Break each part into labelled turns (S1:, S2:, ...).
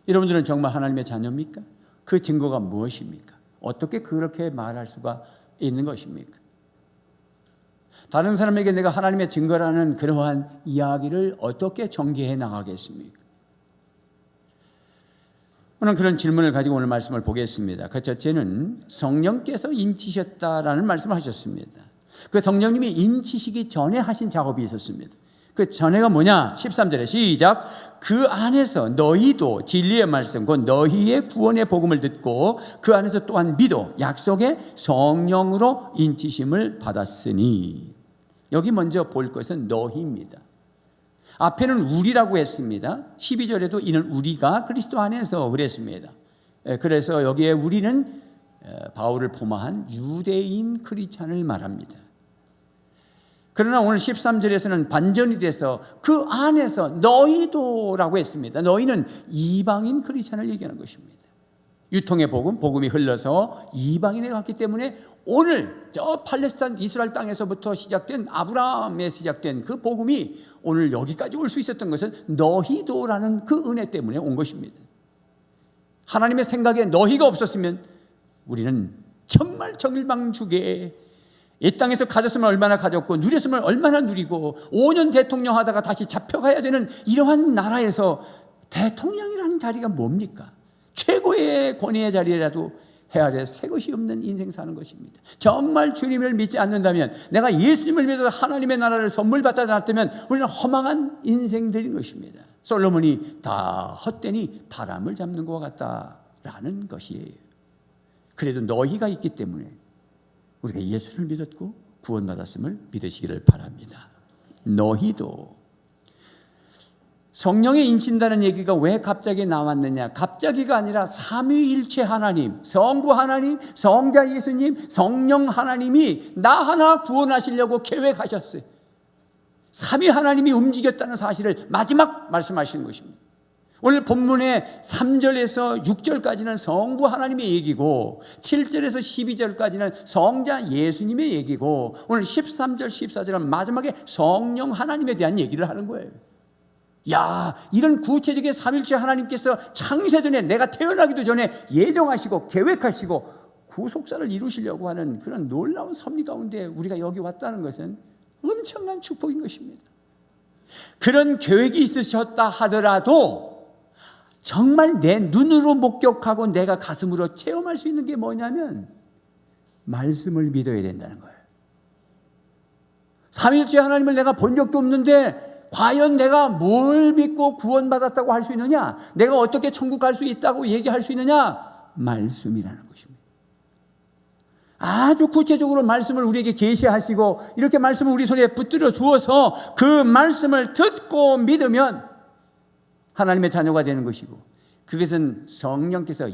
S1: 여러분들은 정말 하나님의 자녀입니까? 그 증거가 무엇입니까? 어떻게 그렇게 말할 수가 있는 것입니까? 다른 사람에게 내가 하나님의 증거라는 그러한 이야기를 어떻게 전개해 나가겠습니까? 오늘 그런 질문을 가지고 오늘 말씀을 보겠습니다. 그 첫째는 성령께서 인치셨다라는 말씀을 하셨습니다. 그 성령님이 인치시기 전에 하신 작업이 있었습니다. 그 전에가 뭐냐? 13절에 시작. 그 안에서 너희도 진리의 말씀 곧 너희의 구원의 복음을 듣고 그 안에서 또한 믿어 약속의 성령으로 인치심을 받았으니. 여기 먼저 볼 것은 너희입니다. 앞에는 우리라고 했습니다. 12절에도 이는 우리가 그리스도 안에서 그랬습니다. 그래서 여기에 우리는 바울을 포함한 유대인 크리스찬을 말합니다. 그러나 오늘 13절에서는 반전이 돼서 그 안에서 너희도라고 했습니다. 너희는 이방인 크리스찬을 얘기하는 것입니다. 유통의 복음, 복음이 흘러서 이방인에 갔기 때문에 오늘 저 팔레스타인 이스라엘 땅에서부터 시작된 아브라함에 시작된 그 복음이 오늘 여기까지 올 수 있었던 것은 너희도라는 그 은혜 때문에 온 것입니다. 하나님의 생각에 너희가 없었으면 우리는 정말 정일방주게 이 땅에서 가졌으면 얼마나 가졌고 누렸으면 얼마나 누리고 5년 대통령 하다가 다시 잡혀가야 되는 이러한 나라에서 대통령이라는 자리가 뭡니까? 최고의 권위의 자리라도 헤아려 새 것이 없는 인생 사는 것입니다. 정말 주님을 믿지 않는다면, 내가 예수님을 믿어서 하나님의 나라를 선물 받지 않았다면 우리는 허망한 인생들인 것입니다. 솔로몬이 다 헛되니 바람을 잡는 것과 같다라는 것이에요. 그래도 너희가 있기 때문에 우리가 예수를 믿었고 구원받았음을 믿으시기를 바랍니다. 너희도. 성령에 인친다는 얘기가 왜 갑자기 나왔느냐? 갑자기가 아니라 삼위일체 하나님, 성부 하나님, 성자 예수님, 성령 하나님이 나 하나 구원하시려고 계획하셨어요. 삼위 하나님이 움직였다는 사실을 마지막 말씀하시는 것입니다. 오늘 본문의 3절에서 6절까지는 성부 하나님의 얘기고 7절에서 12절까지는 성자 예수님의 얘기고 오늘 13절, 14절은 마지막에 성령 하나님에 대한 얘기를 하는 거예요. 야, 이런 구체적인 삼일체 하나님께서 창세전에 내가 태어나기도 전에 예정하시고 계획하시고 구속사를 이루시려고 하는 그런 놀라운 섭리 가운데 우리가 여기 왔다는 것은 엄청난 축복인 것입니다. 그런 계획이 있으셨다 하더라도 정말 내 눈으로 목격하고 내가 가슴으로 체험할 수 있는 게 뭐냐면 말씀을 믿어야 된다는 거예요. 삼일째 하나님을 내가 본 적도 없는데 과연 내가 뭘 믿고 구원받았다고 할 수 있느냐? 내가 어떻게 천국 갈 수 있다고 얘기할 수 있느냐? 말씀이라는 것입니다. 아주 구체적으로 말씀을 우리에게 계시하시고 이렇게 말씀을 우리 손에 붙들어 주어서 그 말씀을 듣고 믿으면 하나님의 자녀가 되는 것이고, 그것은 성령께서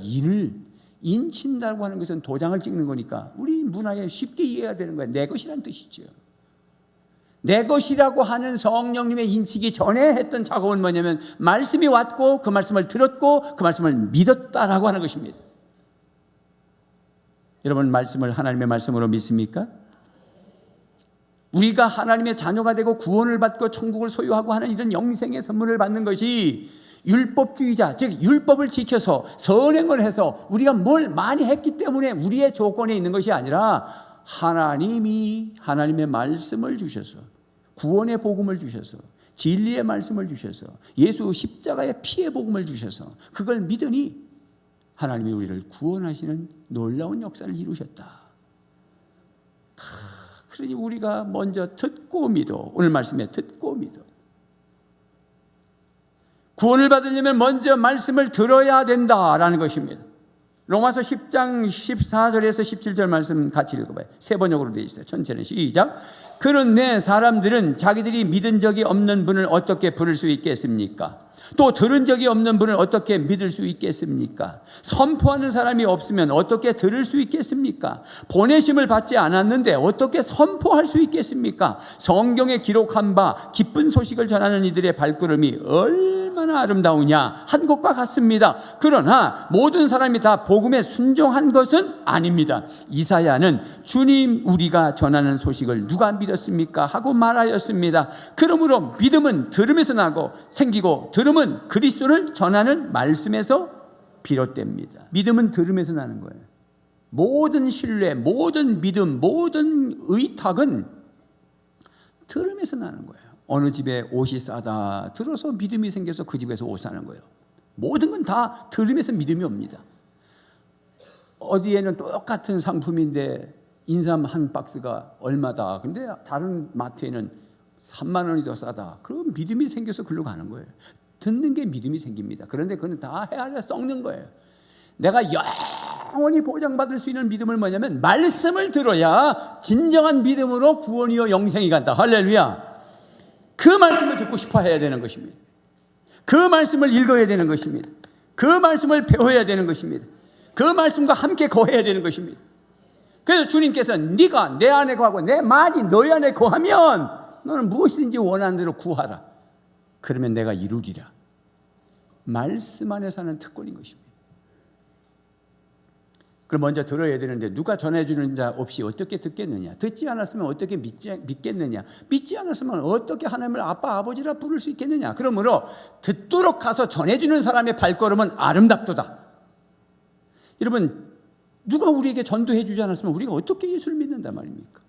S1: 인친다고 하는 것은 도장을 찍는 거니까 우리 문화에 쉽게 이해해야 되는 거예요. 내 것이란 뜻이죠. 내 것이라고 하는 성령님의 인치기 전에 했던 작업은 뭐냐면 말씀이 왔고 그 말씀을 들었고 그 말씀을 믿었다라고 하는 것입니다. 여러분, 말씀을 하나님의 말씀으로 믿습니까? 우리가 하나님의 자녀가 되고 구원을 받고 천국을 소유하고 하는 이런 영생의 선물을 받는 것이 율법주의자, 즉 율법을 지켜서 선행을 해서 우리가 뭘 많이 했기 때문에 우리의 조건에 있는 것이 아니라 하나님이 하나님의 말씀을 주셔서 구원의 복음을 주셔서 진리의 말씀을 주셔서 예수 십자가의 피의 복음을 주셔서 그걸 믿으니 하나님이 우리를 구원하시는 놀라운 역사를 이루셨다. 그러니 우리가 먼저 듣고 믿어. 오늘 말씀에 듣고 믿어. 구원을 받으려면 먼저 말씀을 들어야 된다라는 것입니다. 로마서 10장 14절에서 17절 말씀 같이 읽어봐요. 세 번역으로 되어 있어요. 전체는 시작. 그런데 사람들은 자기들이 믿은 적이 없는 분을 어떻게 부를 수 있겠습니까? 또 들은 적이 없는 분을 어떻게 믿을 수 있겠습니까? 선포하는 사람이 없으면 어떻게 들을 수 있겠습니까? 보내심을 받지 않았는데 어떻게 선포할 수 있겠습니까? 성경에 기록한 바 기쁜 소식을 전하는 이들의 발걸음이 얼마나 얼마나 아름다우냐 한 것과 같습니다. 그러나 모든 사람이 다 복음에 순종한 것은 아닙니다. 이사야는 주님 우리가 전하는 소식을 누가 믿었습니까? 하고 말하였습니다. 그러므로 믿음은 들음에서 나고 생기고 들음은 그리스도를 전하는 말씀에서 비롯됩니다. 믿음은 들음에서 나는 거예요. 모든 신뢰, 모든 믿음, 모든 의탁은 들음에서 나는 거예요. 어느 집에 옷이 싸다 들어서 믿음이 생겨서 그 집에서 옷 사는 거예요. 모든 건 다 들음에서 믿음이 옵니다. 어디에는 똑같은 상품인데 인삼 한 박스가 얼마다. 근데 다른 마트에는 3만 원이 더 싸다. 그럼 믿음이 생겨서 글로 가는 거예요. 듣는 게 믿음이 생깁니다. 그런데 그건 다 해야 썩는 거예요. 내가 영원히 보장받을 수 있는 믿음은 뭐냐면 말씀을 들어야 진정한 믿음으로 구원이요 영생이 간다. 할렐루야. 그 말씀을 듣고 싶어 해야 되는 것입니다. 그 말씀을 읽어야 되는 것입니다. 그 말씀을 배워야 되는 것입니다. 그 말씀과 함께 거해야 되는 것입니다. 그래서 주님께서 네가 내 안에 거하고 내 말이 너희 안에 거하면 너는 무엇이든지 원하는 대로 구하라. 그러면 내가 이루리라. 말씀 안에 사는 특권인 것입니다. 그럼 먼저 들어야 되는데 누가 전해주는 자 없이 어떻게 듣겠느냐? 듣지 않았으면 어떻게 믿겠느냐? 믿지 않았으면 어떻게 하나님을 아빠 아버지라 부를 수 있겠느냐? 그러므로 듣도록 가서 전해주는 사람의 발걸음은 아름답도다. 여러분, 누가 우리에게 전도해 주지 않았으면 우리가 어떻게 예수를 믿는단 말입니까?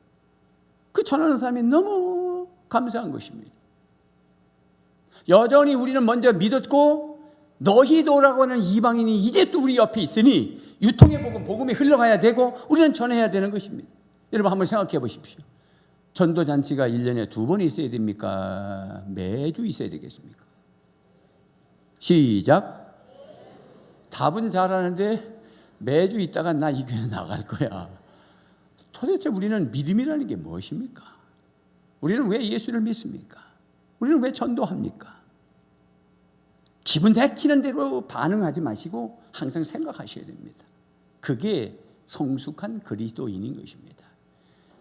S1: 그 전하는 사람이 너무 감사한 것입니다. 여전히 우리는 먼저 믿었고 너희도라고 하는 이방인이 이제 또 우리 옆에 있으니 유통의 복음이 흘러가야 되고 우리는 전해야 되는 것입니다. 여러분 한번 생각해 보십시오. 전도잔치가 1년에 2번 있어야 됩니까? 매주 있어야 되겠습니까? 시작. 답은 잘하는데 매주 있다가 나 이 교회 나갈 거야. 도대체 우리는 믿음이라는 게 무엇입니까? 우리는 왜 예수를 믿습니까? 우리는 왜 전도합니까? 기분 내키는 대로 반응하지 마시고 항상 생각하셔야 됩니다. 그게 성숙한 그리스도인인 것입니다.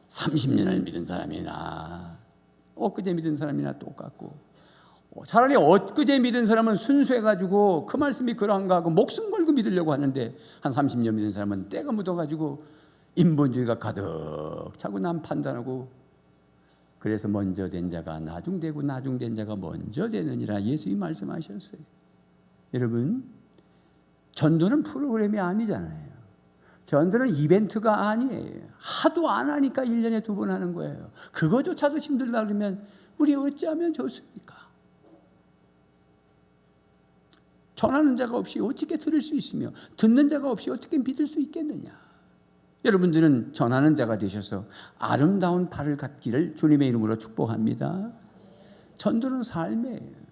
S1: 30년을 믿은 사람이나 엊그제 믿은 사람이나 똑같고, 차라리 엊그제 믿은 사람은 순수해가지고 그 말씀이 그러한가 하고 목숨 걸고 믿으려고 하는데 한 30년 믿은 사람은 때가 묻어가지고 인본주의가 가득 차고 남 판단하고, 그래서 먼저 된 자가 나중되고 나중된 자가 먼저 되느니라 예수님이 말씀하셨어요. 여러분, 전도는 프로그램이 아니잖아요. 전도는 이벤트가 아니에요. 하도 안 하니까 1년에 2번 하는 거예요. 그거조차도 힘들다 그러면 우리 어찌하면 좋습니까? 전하는 자가 없이 어떻게 들을 수 있으며 듣는 자가 없이 어떻게 믿을 수 있겠느냐. 여러분들은 전하는 자가 되셔서 아름다운 발을 갖기를 주님의 이름으로 축복합니다. 전도는 삶이에요.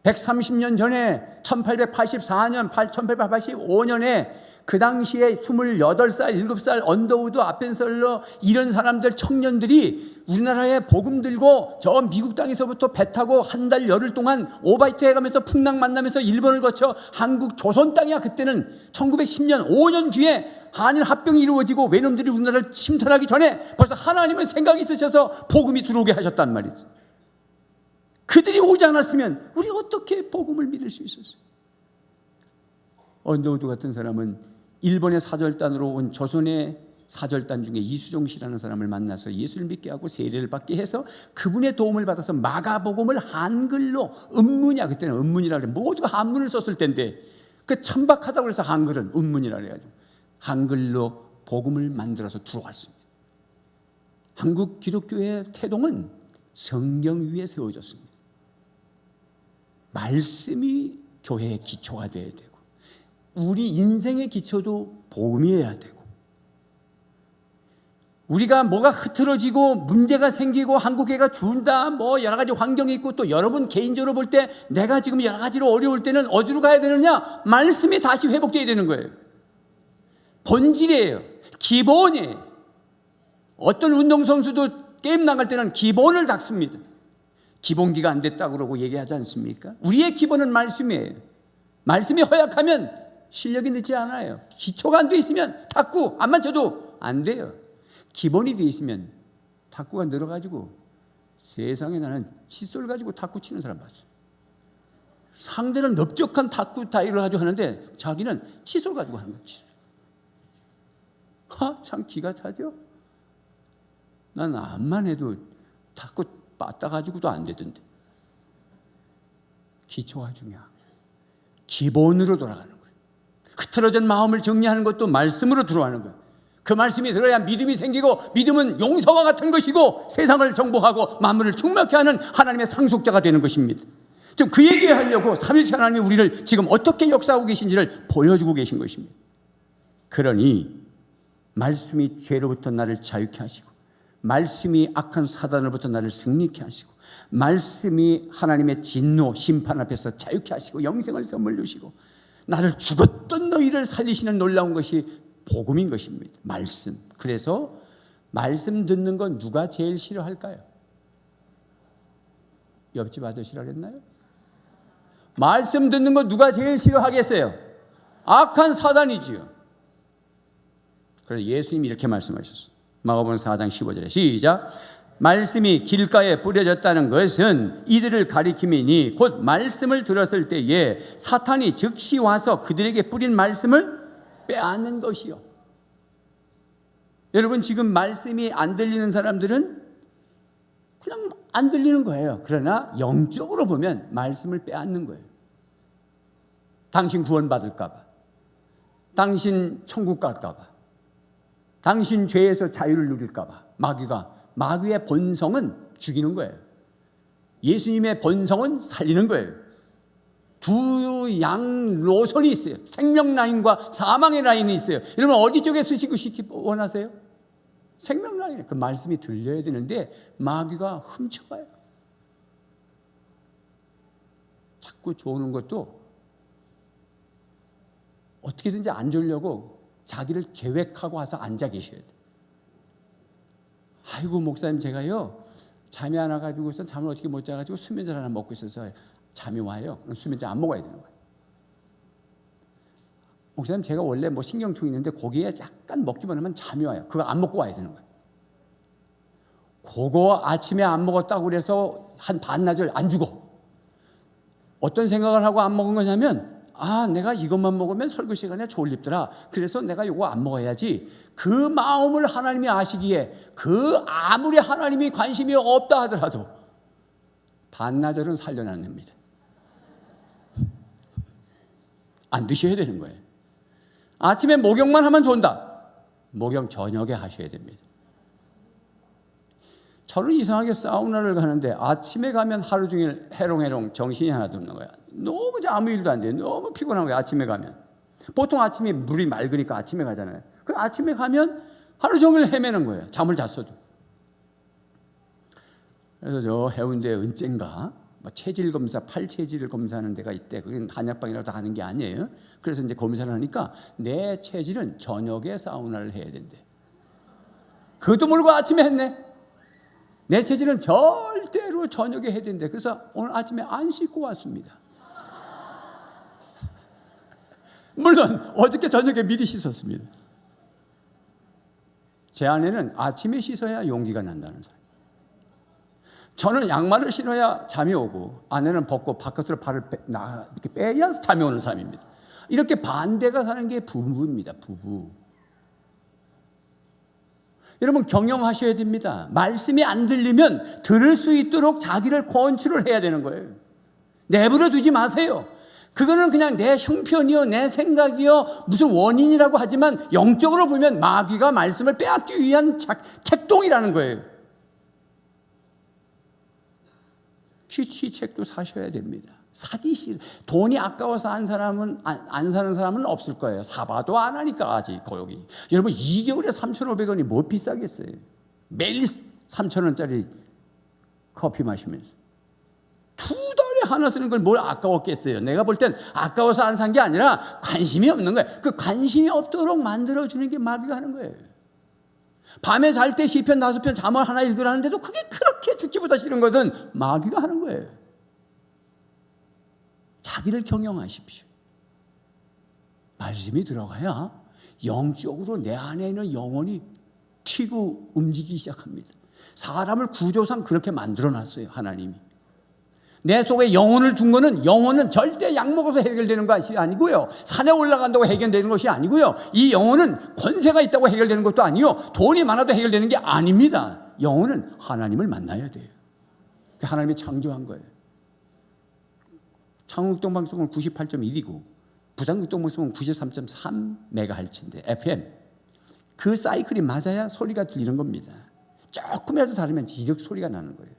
S1: 130년 전에 1884년, 1885년에 그 당시에 28살, 7살 언더우드, 아펜셀러 이런 사람들, 청년들이 우리나라에 복음 들고 저 미국 땅에서부터 배 타고 한 달 열흘 동안 오바이트 해가면서 풍랑 만나면서 일본을 거쳐 한국 조선 땅이야. 그때는 1910년 5년 뒤에 한일 합병이 이루어지고 외놈들이 우리나라를 침탈하기 전에 벌써 하나님은 생각이 있으셔서 복음이 들어오게 하셨단 말이죠. 그들이 오지 않았으면 우리 어떻게 복음을 믿을 수 있었어요? 언더우드 같은 사람은 일본의 사절단으로 온 조선의 사절단 중에 이수종 씨라는 사람을 만나서 예수를 믿게 하고 세례를 받게 해서 그분의 도움을 받아서 마가복음을 한글로 음문이야. 그때는 음문이라 그래. 모두가 한문을 썼을 텐데 그 천박하다고 해서 한글은 음문이라 그래가지고 한글로 복음을 만들어서 들어왔습니다. 한국 기독교의 태동은 성경 위에 세워졌습니다. 말씀이 교회의 기초가 되어야 되고 우리 인생의 기초도 복음이어야 되고, 우리가 뭐가 흐트러지고 문제가 생기고 한국교회가 준다 뭐 여러 가지 환경이 있고 또 여러분 개인적으로 볼 때 내가 지금 여러 가지로 어려울 때는 어디로 가야 되느냐? 말씀이 다시 회복되어야 되는 거예요. 본질이에요. 기본이에요. 어떤 운동선수도 게임 나갈 때는 기본을 닦습니다. 기본기가 안 됐다고 그러고 얘기하지 않습니까? 우리의 기본은 말씀이에요. 말씀이 허약하면 실력이 늦지 않아요. 기초가 안 돼 있으면 탁구 안 맞춰도 안 돼요. 기본이 돼 있으면 탁구가 늘어가지고 세상에 나는 칫솔 가지고 탁구 치는 사람 봤어요. 상대는 넓적한 탁구 타일을 가지고 하는데 자기는 칫솔 가지고 하는 거예요. 칫솔. 참 기가 차죠? 난 암만 해도 탁구 빠따 가지고도 안 되던데. 기초가 중요한 거예요. 기본으로 돌아가는 거예요. 흐트러진 마음을 정리하는 것도 말씀으로 들어가는 거예요. 그 말씀이 들어야 믿음이 생기고, 믿음은 용서와 같은 것이고 세상을 정복하고 만물을 충만케 하는 하나님의 상속자가 되는 것입니다. 좀 그 얘기하려고 삼위일체 하나님이 우리를 지금 어떻게 역사하고 계신지를 보여주고 계신 것입니다. 그러니 말씀이 죄로부터 나를 자유케 하시고, 말씀이 악한 사단으로부터 나를 승리케 하시고, 말씀이 하나님의 진노 심판 앞에서 자유케 하시고 영생을 선물 주시고, 나를 죽었던 너희를 살리시는 놀라운 것이 복음인 것입니다. 말씀. 그래서 말씀 듣는 건 누가 제일 싫어할까요? 옆집 아저씨라 그랬나요? 말씀 듣는 건 누가 제일 싫어하겠어요? 악한 사단이지요. 그래서 예수님이 이렇게 말씀하셨어요. 마가복음 4장 15절에 시작. 말씀이 길가에 뿌려졌다는 것은 이들을 가리킴이니 곧 말씀을 들었을 때에 사탄이 즉시 와서 그들에게 뿌린 말씀을 빼앗는 것이요. 여러분, 지금 말씀이 안 들리는 사람들은 그냥 안 들리는 거예요. 그러나 영적으로 보면 말씀을 빼앗는 거예요. 당신 구원받을까 봐, 당신 천국 갈까 봐, 당신 죄에서 자유를 누릴까 봐. 마귀의 본성은 죽이는 거예요. 예수님의 본성은 살리는 거예요. 두 양 노선이 있어요. 생명 라인과 사망의 라인이 있어요. 여러분, 어디 쪽에 쓰시고 싶기 원하세요? 생명 라인에. 그 말씀이 들려야 되는데 마귀가 훔쳐가요. 자꾸 좋은 것도 어떻게든지 안 주려고 자기를 계획하고 와서 앉아 계셔야 돼요. 아이고 목사님, 제가요 잠이 안 와가지고서 잠을 어떻게 못 자가지고 수면제 하나 먹고 있어서 잠이 와요. 그럼 수면제 안 먹어야 되는 거예요. 목사님, 제가 원래 뭐 신경통 있는데 거기에 약간 먹기만 하면 잠이 와요. 그거 안 먹고 와야 되는 거예요. 그거 아침에 안 먹었다고 그래서 한 반나절 안 죽어. 어떤 생각을 하고 안 먹은 거냐면, 내가 이것만 먹으면 설교 시간에 졸립더라. 그래서 내가 이거 안 먹어야지. 그 마음을 하나님이 아시기에, 아무리 하나님이 관심이 없다 하더라도 반나절은 살려놔냅니다. 안 드셔야 되는 거예요. 아침에 목욕만 하면 좋다. 목욕 저녁에 하셔야 됩니다. 저는 이상하게 사우나를 가는데 아침에 가면 하루 종일 해롱해롱 정신이 하나도 없는 거야. 너무 아무 일도 안 돼요. 너무 피곤한 거야. 아침에 가면. 보통 아침에 물이 맑으니까 아침에 가잖아요. 그 아침에 가면 하루 종일 헤매는 거예요. 잠을 잤어도. 그래서 저 해운대 은쟁가 체질 검사, 팔 체질을 검사하는 데가 있대. 그건 한약방이라고 다 하는 게 아니에요. 그래서 이제 검사를 하니까 내 체질은 저녁에 사우나를 해야 된대. 그것도 모르고 아침에 했네. 내 체질은 절대로 저녁에 해야 된대. 그래서 오늘 아침에 안 씻고 왔습니다. 물론 어저께 저녁에 미리 씻었습니다. 제 아내는 아침에 씻어야 용기가 난다는 사람. 저는 양말을 신어야 잠이 오고, 아내는 벗고 바깥으로 발을 이렇게 빼야 잠이 오는 사람입니다. 이렇게 반대가 사는 게 부부입니다. 부부. 여러분, 경영하셔야 됩니다. 말씀이 안 들리면 들을 수 있도록 자기를 컨트롤 해야 되는 거예요. 내버려 두지 마세요. 그거는 그냥 내 형편이요, 내 생각이요, 무슨 원인이라고 하지만 영적으로 보면 마귀가 말씀을 빼앗기 위한 책동이라는 거예요. 큐티 책도 사셔야 됩니다. 사기 싫어. 돈이 아까워서 안 사는 사람은 없을 거예요. 사봐도 안 하니까 아직 거기. 여러분, 2개월에 3,500원이 뭐 비싸겠어요. 매일 3,000원짜리 커피 마시면서. 2달에 하나 쓰는 걸 뭘 아까웠겠어요. 내가 볼 땐 아까워서 안 산 게 아니라 관심이 없는 거예요. 그 관심이 없도록 만들어주는 게 마귀가 하는 거예요. 밤에 잘 때 시편 5편 잠을 하나 읽으라는데도 그게 그렇게 죽기보다 싫은 것은 마귀가 하는 거예요. 자기를 경영하십시오. 말씀이 들어가야 영적으로 내 안에 있는 영혼이 튀고 움직이기 시작합니다. 사람을 구조상 그렇게 만들어놨어요, 하나님이. 내 속에 영혼을 준 거는 영혼은 절대 약 먹어서 해결되는 것이 아니고요. 산에 올라간다고 해결되는 것이 아니고요. 이 영혼은 권세가 있다고 해결되는 것도 아니요. 돈이 많아도 해결되는 게 아닙니다. 영혼은 하나님을 만나야 돼요. 하나님이 창조한 거예요. 창원극동 방송은 98.1이고 부산극동 방송은 93.3MHz인데 FM 그 사이클이 맞아야 소리가 들리는 겁니다. 조금이라도 다르면 지적 소리가 나는 거예요.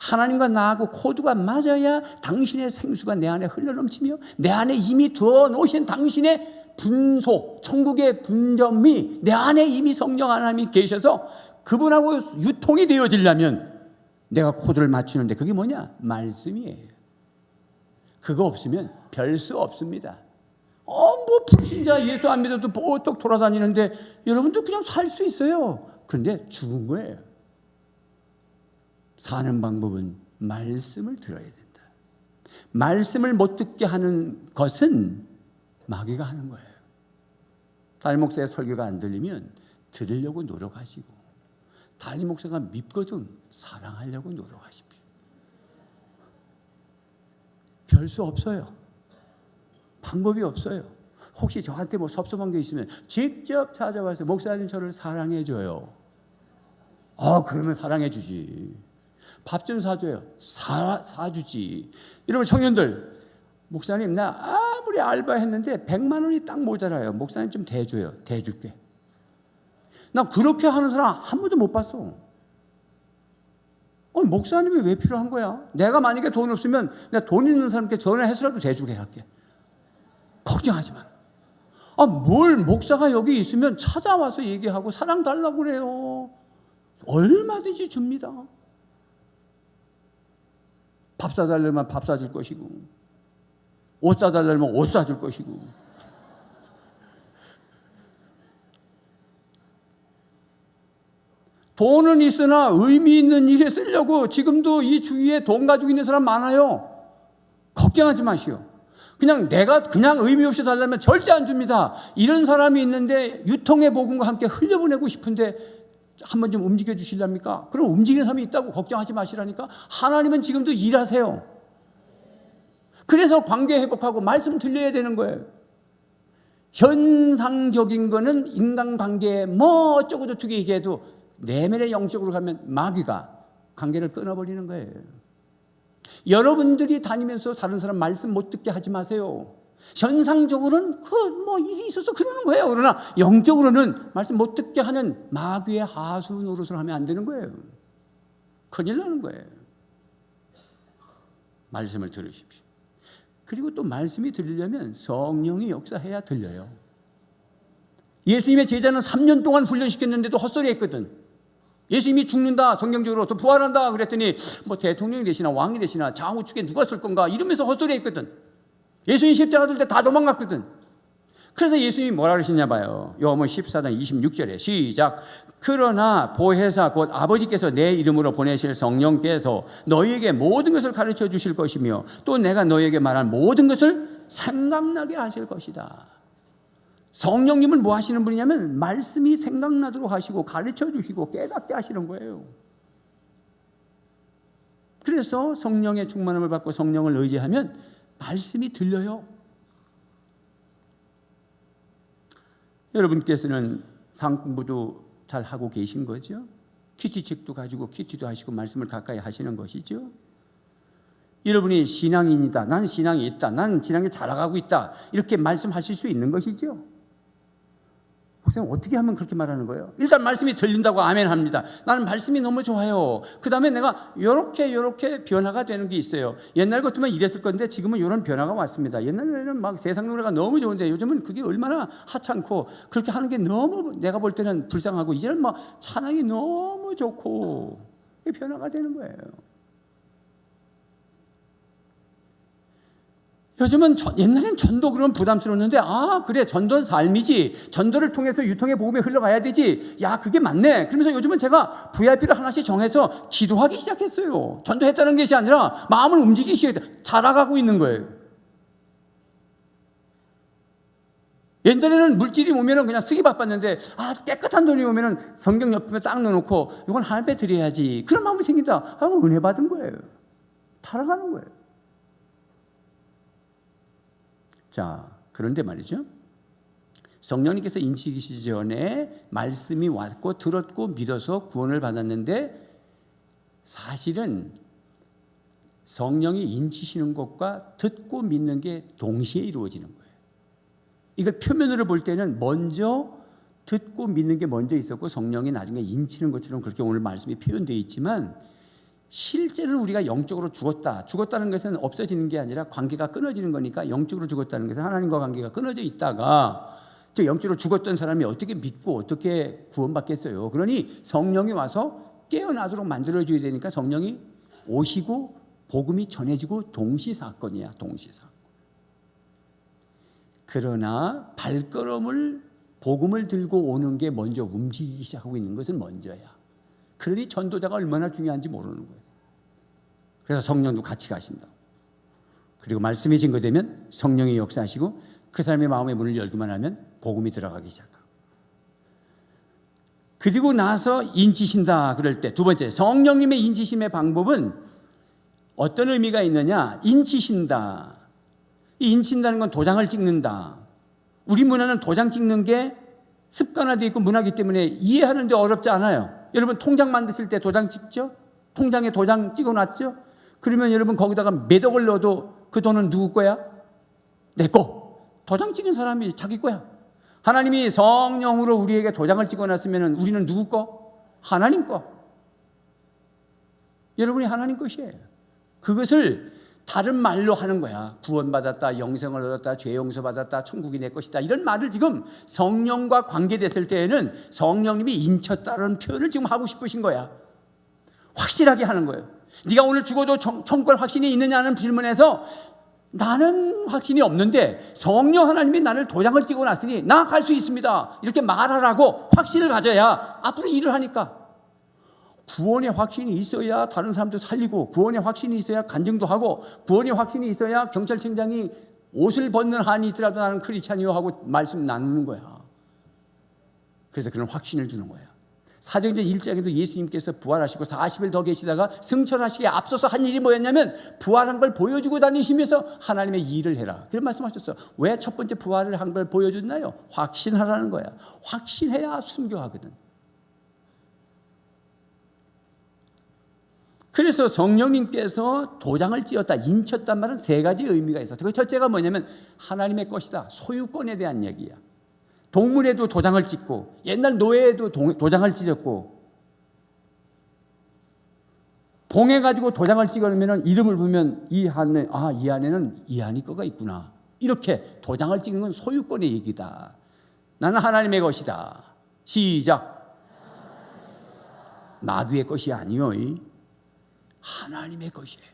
S1: 하나님과 나하고 코드가 맞아야 당신의 생수가 내 안에 흘러넘치며 내 안에 이미 두어 놓으신 당신의 분소, 천국의 분점이 내 안에 이미 성령 하나님이 계셔서 그분하고 유통이 되어지려면 내가 코드를 맞추는데 그게 뭐냐? 말씀이에요. 그거 없으면 별 수 없습니다. 뭐 불신자 예수 안 믿어도 보통 돌아다니는데 여러분도 그냥 살 수 있어요. 그런데 죽은 거예요. 사는 방법은 말씀을 들어야 된다. 말씀을 못 듣게 하는 것은 마귀가 하는 거예요. 담임 목사의 설교가 안 들리면 들으려고 노력하시고 담임 목사가 밉거든 사랑하려고 노력하십시오. 별 수 없어요. 방법이 없어요. 혹시 저한테 뭐 섭섭한 게 있으면 직접 찾아와서 목사님 저를 사랑해줘요. 그러면 사랑해주지. 밥 좀 사줘요. 사주지. 여러분 청년들, 목사님 나 아무리 알바했는데 100만 원이 딱 모자라요. 목사님 좀 대줘요. 대줄게. 나 그렇게 하는 사람 한 번도 못 봤어. 목사님이 왜 필요한 거야? 내가 만약에 돈 없으면 내가 돈 있는 사람께 전화해서라도 대주게 할게. 걱정하지 마. 뭘 목사가 여기 있으면 찾아와서 얘기하고 사랑 달라고 그래요. 얼마든지 줍니다. 밥 사달라면 밥 사줄 것이고 옷 사달라면 옷 사줄 것이고 돈은 있으나 의미 있는 일에 쓰려고 지금도 이 주위에 돈 가지고 있는 사람 많아요. 걱정하지 마시오. 내가 그냥 의미 없이 달라면 절대 안 줍니다. 이런 사람이 있는데 유통의 복음과 함께 흘려보내고 싶은데 한번 좀 움직여 주실랍니까? 그럼 움직이는 사람이 있다고 걱정하지 마시라니까. 하나님은 지금도 일하세요. 그래서 관계 회복하고 말씀 들려야 되는 거예요. 현상적인 거는 인간관계에 뭐 어쩌고 저쩌고 얘기해도 내면의 영적으로 가면 마귀가 관계를 끊어버리는 거예요. 여러분들이 다니면서 다른 사람 말씀 못 듣게 하지 마세요. 현상적으로는 뭐 일이 있어서 그러는 거예요. 그러나 영적으로는 말씀 못 듣게 하는 마귀의 하수 노릇을 하면 안 되는 거예요. 큰일 나는 거예요. 말씀을 들으십시오. 그리고 또 말씀이 들리려면 성령이 역사해야 들려요. 예수님의 제자는 3년 동안 훈련시켰는데도 헛소리했거든. 예수님이 죽는다, 성경적으로 또 부활한다 그랬더니 뭐 대통령이 되시나 왕이 되시나 좌우측에 누가 쓸 건가 이러면서 헛소리했거든. 예수님 십자가 들 때 다 도망갔거든. 그래서 예수님이 뭐라 그러시냐 봐요. 요한복음 14장 26절에 시작. 그러나 보혜사 곧 아버지께서 내 이름으로 보내실 성령께서 너희에게 모든 것을 가르쳐 주실 것이며 또 내가 너희에게 말한 모든 것을 생각나게 하실 것이다. 성령님은 뭐 하시는 분이냐면 말씀이 생각나도록 하시고 가르쳐 주시고 깨닫게 하시는 거예요. 그래서 성령의 충만함을 받고 성령을 의지하면 말씀이 들려요. 여러분께서는 상 공부도 잘 하고 계신 거죠? 큐티책도 가지고 큐티도 하시고 말씀을 가까이 하시는 것이죠. 여러분이 신앙인이다, 나는 신앙이 있다, 나는 신앙이 자라가고 있다 이렇게 말씀하실 수 있는 것이죠. 목사님 어떻게 하면 그렇게 말하는 거예요? 일단 말씀이 들린다고 아멘 합니다. 나는 말씀이 너무 좋아요. 그 다음에 내가 이렇게 변화가 되는 게 있어요. 옛날 같으면 이랬을 건데 지금은 이런 변화가 왔습니다. 옛날에는 막 세상 노래가 너무 좋은데 요즘은 그게 얼마나 하찮고 그렇게 하는 게 너무 내가 볼 때는 불쌍하고 이제는 막 찬양이 너무 좋고 이게 변화가 되는 거예요. 요즘은 옛날엔 전도 그러면 부담스러웠는데 그래 전도는 삶이지 전도를 통해서 유통의 복음이 흘러가야 되지 야 그게 맞네 그러면서 요즘은 제가 VIP를 하나씩 정해서 기도하기 시작했어요. 전도했다는 것이 아니라 마음을 움직이기 시작해요. 자라가고 있는 거예요. 옛날에는 물질이 오면은 그냥 쓰기 바빴는데 깨끗한 돈이 오면은 성경 옆에 딱 넣어놓고 이건 하나님께 드려야지 그런 마음이 생긴다 하고 은혜 받은 거예요. 살아가는 거예요. 자, 그런데 말이죠. 성령님께서 인치시기 전에 말씀이 왔고 들었고 믿어서 구원을 받았는데 사실은 성령이 인치시는 것과 듣고 믿는 게 동시에 이루어지는 거예요. 이걸 표면으로 볼 때는 먼저 듣고 믿는 게 먼저 있었고 성령이 나중에 인치는 것처럼 그렇게 오늘 말씀이 표현되어 있지만 실제는 우리가 영적으로 죽었다는 것은 없어지는 게 아니라 관계가 끊어지는 거니까 영적으로 죽었다는 것은 하나님과 관계가 끊어져 있다가 저 영적으로 죽었던 사람이 어떻게 믿고 어떻게 구원받겠어요. 그러니 성령이 와서 깨어나도록 만들어줘야 되니까 성령이 오시고 복음이 전해지고 동시사건이야. 동시사건. 그러나 발걸음을 복음을 들고 오는 게 먼저 움직이기 시작하고 있는 것은 먼저야. 그러니 전도자가 얼마나 중요한지 모르는 거예요. 그래서 성령도 같이 가신다. 그리고 말씀이 증거되면 성령이 역사하시고 그 사람의 마음의 문을 열기만 하면 복음이 들어가기 시작하고. 그리고 나서 인치신다 그럴 때 두 번째 성령님의 인치심의 방법은 어떤 의미가 있느냐. 인치신다. 이 인친다는 건 도장을 찍는다. 우리 문화는 도장 찍는 게 습관화되어 있고 문화이기 때문에 이해하는데 어렵지 않아요. 여러분 통장 만드실 때 도장 찍죠? 통장에 도장 찍어놨죠? 그러면 여러분 거기다가 몇 억을 넣어도 그 돈은 누구 거야? 내 거. 도장 찍은 사람이 자기 거야. 하나님이 성령으로 우리에게 도장을 찍어놨으면 우리는 누구 거? 하나님 거. 여러분이 하나님 것이에요. 그것을 다른 말로 하는 거야. 구원받았다, 영생을 얻었다, 죄 용서받았다, 천국이 내 것이다. 이런 말을 지금 성령과 관계됐을 때에는 성령님이 인쳤다는 표현을 지금 하고 싶으신 거야. 확실하게 하는 거예요. 네가 오늘 죽어도 천국할 확신이 있느냐는 질문에서 나는 확신이 없는데 성령 하나님이 나를 도장을 찍어놨으니 나 갈 수 있습니다. 이렇게 말하라고 확신을 가져야 앞으로 일을 하니까. 구원의 확신이 있어야 다른 사람도 살리고 구원의 확신이 있어야 간증도 하고 구원의 확신이 있어야 경찰청장이 옷을 벗는 한이 있더라도 나는 크리스찬이요 하고 말씀 나누는 거야. 그래서 그런 확신을 주는 거야. 사도행전 1장에도 예수님께서 부활하시고 40일 더 계시다가 승천하시기에 앞서서 한 일이 뭐였냐면 부활한 걸 보여주고 다니시면서 하나님의 일을 해라. 그런 말씀하셨어요. 왜 첫 번째 부활을 한 걸 보여줬나요? 확신하라는 거야. 확신해야 순교하거든. 그래서 성령님께서 도장을 찌었다, 인쳤단 말은 세 가지 의미가 있어요. 그 첫째가 뭐냐면 하나님의 것이다. 소유권에 대한 얘기야. 동물에도 도장을 찍고 옛날 노예에도 도장을 찍었고 봉해 가지고 도장을 찍으면 이름을 보면 이 안에는 이 안이 거가 있구나. 이렇게 도장을 찍는 건 소유권의 얘기다. 나는 하나님의 것이다. 시작. 마귀의 것이 아니요. 하나님의 것이에요.